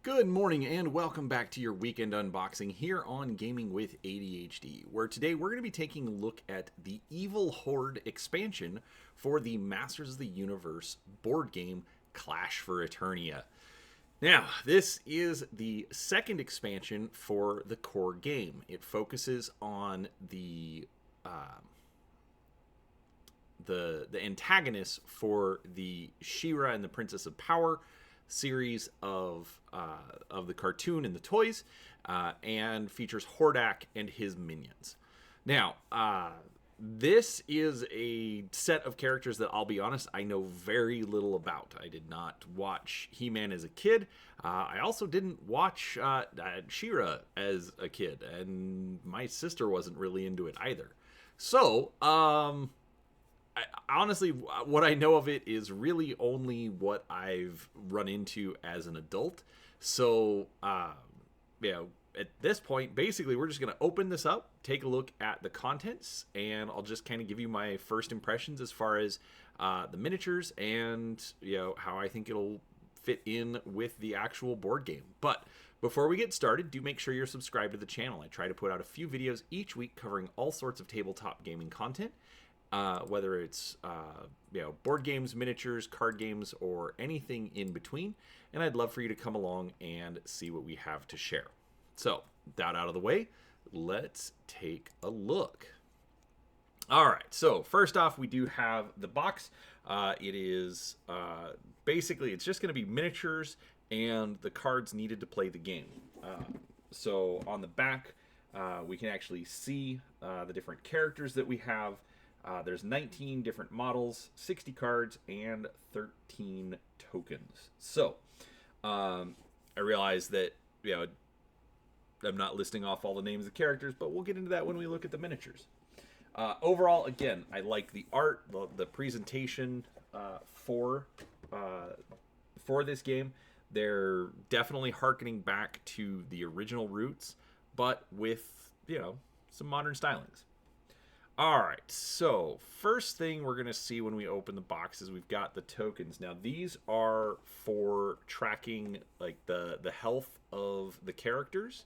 Good morning and welcome back to your weekend unboxing here on Gaming with ADHD, where today we're going to be taking a look at the Evil Horde expansion for the Masters of the Universe board game Clash for Eternia. Now, this is the second expansion for the core game. It focuses on the antagonists for the She-Ra and the Princess of Power series of the cartoon and the toys, and features Hordak and his minions. Now, this is a set of characters that I'll be honest, I know very little about. I did not watch He-Man as a kid. I also didn't watch She-Ra as a kid, and my sister wasn't really into it either. So, honestly, what I know of it is really only what I've run into as an adult. So, at this point, basically, we're just going to open this up, take a look at the contents, and I'll just kind of give you my first impressions as far as the miniatures and, how I think it'll fit in with the actual board game. But before we get started, do make sure you're subscribed to the channel. I try to put out a few videos each week covering all sorts of tabletop gaming content. Whether it's board games, miniatures, card games, or anything in between. And I'd love for you to come along and see what we have to share. So, that out of the way, let's take a look. All right, so first off, we do have the box. It is basically, it's just going to be miniatures and the cards needed to play the game. So on the back, we can actually see the different characters that we have. There's 19 different models, 60 cards, and 13 tokens. So, I realize that, I'm not listing off all the names of characters, but we'll get into that when we look at the miniatures. Overall, again, I like the art, the presentation for this game. They're definitely hearkening back to the original roots, but with, some modern stylings. Alright, so first thing we're going to see when we open the box is we've got the tokens. Now these are for tracking like the health of the characters.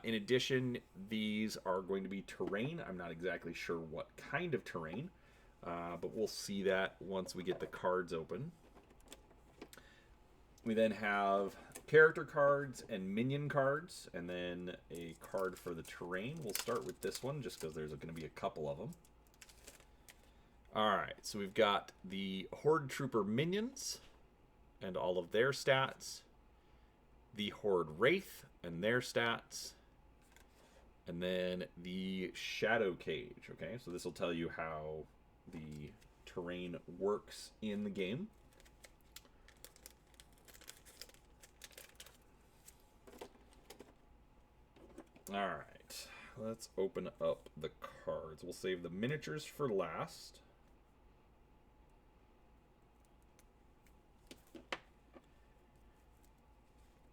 In addition, these are going to be terrain. I'm not exactly sure what kind of terrain, but we'll see that once we get the cards open. We then have character cards and minion cards, and then a card for the terrain. We'll start with this one just because there's going to be a couple of them. Alright, so we've got the Horde Trooper minions and all of their stats, the Horde Wraith and their stats, and then the Shadow Cage. Okay, so this will tell you how the terrain works in the game. Alright, let's open up the cards. We'll save the miniatures for last.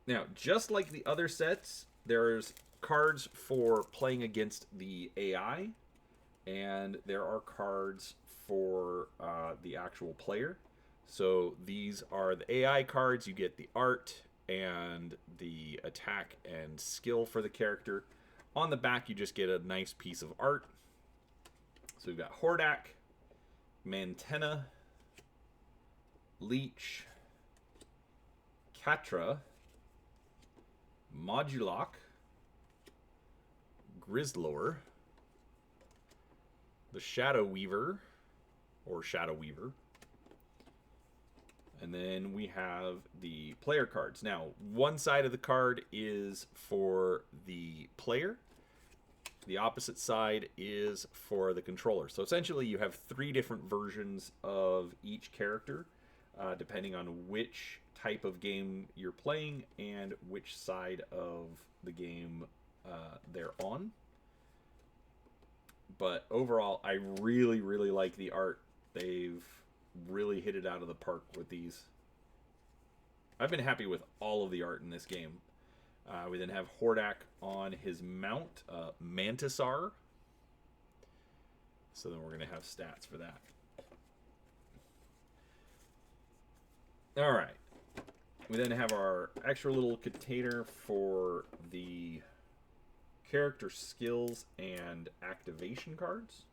Now, just like the other sets, there's cards for playing against the AI, and there are cards for the actual player. So these are the AI cards. You get the art and the attack and skill for the character. On the back, you just get a nice piece of art. So we've got Hordak, Mantenna, Leech, Catra, Modulok, Grizzlor, the Shadow Weaver, or Shadow Weaver. And then we have the player cards. Now, one side of the card is for the player. The opposite side is for the controller. So essentially you have three different versions of each character, depending on which type of game you're playing and which side of the game they're on. But overall, I really, really like the art. They've really hit it out of the park with these. I've been happy with all of the art in this game. We then have Hordak on his mount, Mantisar. So then we're going to have stats for that. All right. We then have our extra little container for the character skills and activation cards.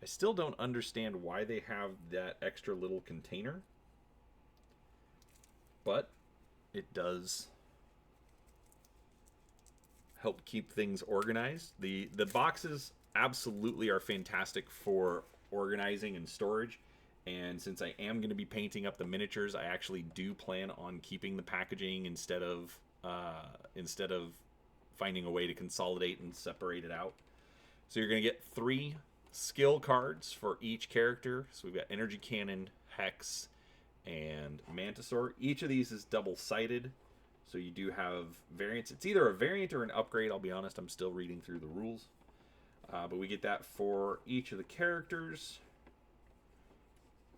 I still don't understand why they have that extra little container, but it does help keep things organized. The boxes absolutely are fantastic for organizing and storage. And since I am going to be painting up the miniatures, I actually do plan on keeping the packaging instead of finding a way to consolidate and separate it out. So you're going to get 3 skill cards for each character. So we've got Energy Cannon, Hex, and Mantisaur. Each of these is double-sided, so you do have variants. It's either a variant or an upgrade. I'll be honest, I'm still reading through the rules. But we get that for each of the characters.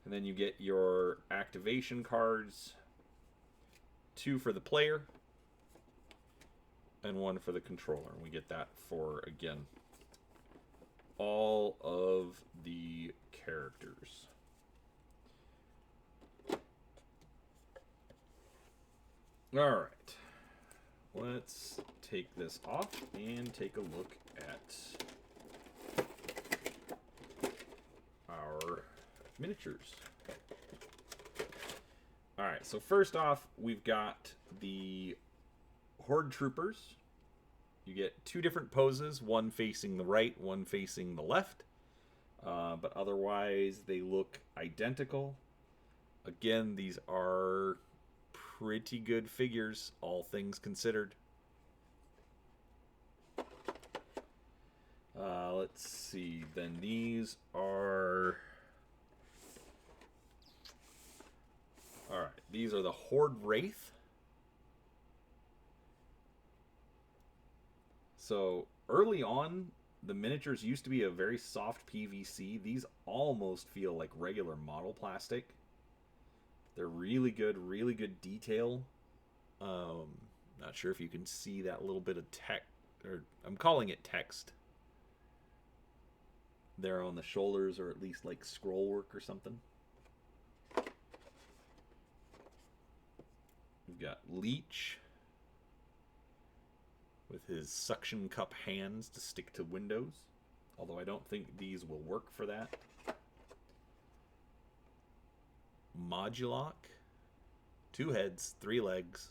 And then you get your activation cards, 2 for the player and 1 for the controller. And we get that for, again, all of the characters. All right. Let's take this off and take a look at our miniatures. Alright, so first off, we've got the Horde Troopers. You get 2 different poses, one facing the right, one facing the left. But otherwise, they look identical. Again, these are pretty good figures, all things considered. Let's see, then these are... Alright, these are the Horde Wraith. So, early on, the miniatures used to be a very soft PVC. These almost feel like regular model plastic. They're really good detail. Not sure if you can see that little bit of text, or I'm calling it text, there on the shoulders, or at least like scroll work or something. We've got Leech with his suction cup hands to stick to windows, although I don't think these will work for that. Modulok, 2 heads, 3 legs.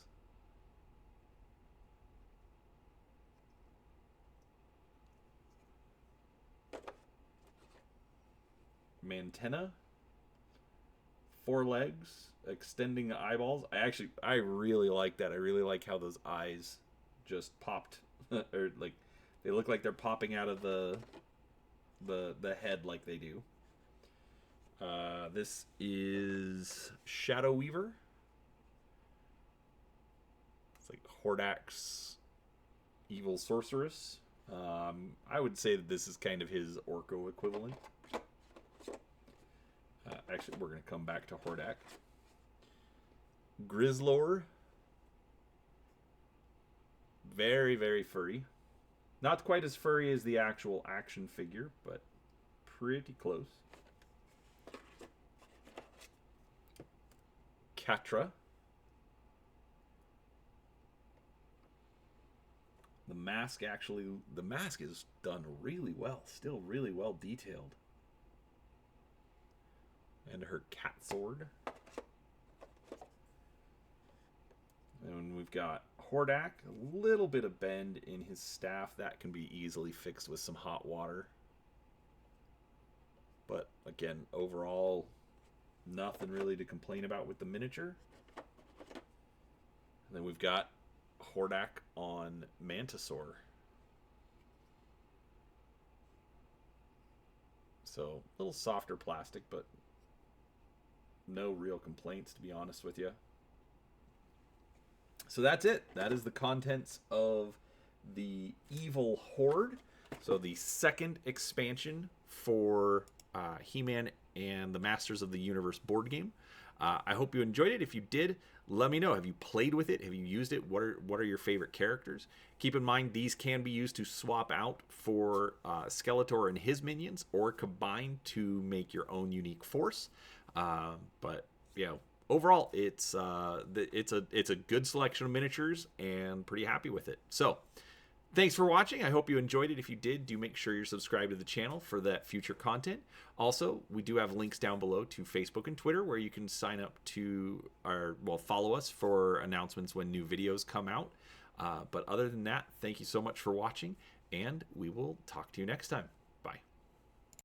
Mantenna, 4 legs, extending eyeballs. I really like that. I really like how those eyes just popped, or like they look like they're popping out of the head like they do. This is Shadow Weaver. It's like Hordak's evil sorceress. I would say that this is kind of his Orko equivalent. Actually, we're going to come back to Hordak. Grizzlor. Very furry. Not quite as furry as the actual action figure, but pretty close. Catra. The mask is done really well. Still really well detailed. And her cat sword. And we've got Hordak, a little bit of bend in his staff. That can be easily fixed with some hot water. But again, overall, nothing really to complain about with the miniature. And then we've got Hordak on Mantisaur. So, a little softer plastic, but no real complaints, to be honest with you. So that's it. That is the contents of the Evil Horde. So the second expansion for He-Man and the Masters of the Universe board game. I hope you enjoyed it. If you did, let me know. Have you played with it? Have you used it? What are your favorite characters? Keep in mind, these can be used to swap out for Skeletor and his minions, or combine to make your own unique force. But, you know, overall, it's a good selection of miniatures and pretty happy with it. So thanks for watching. I hope you enjoyed it. If you did, do make sure you're subscribed to the channel for that future content. Also, we do have links down below to Facebook and Twitter where you can sign up to follow us for announcements when new videos come out. But other than that, thank you so much for watching, and we will talk to you next time.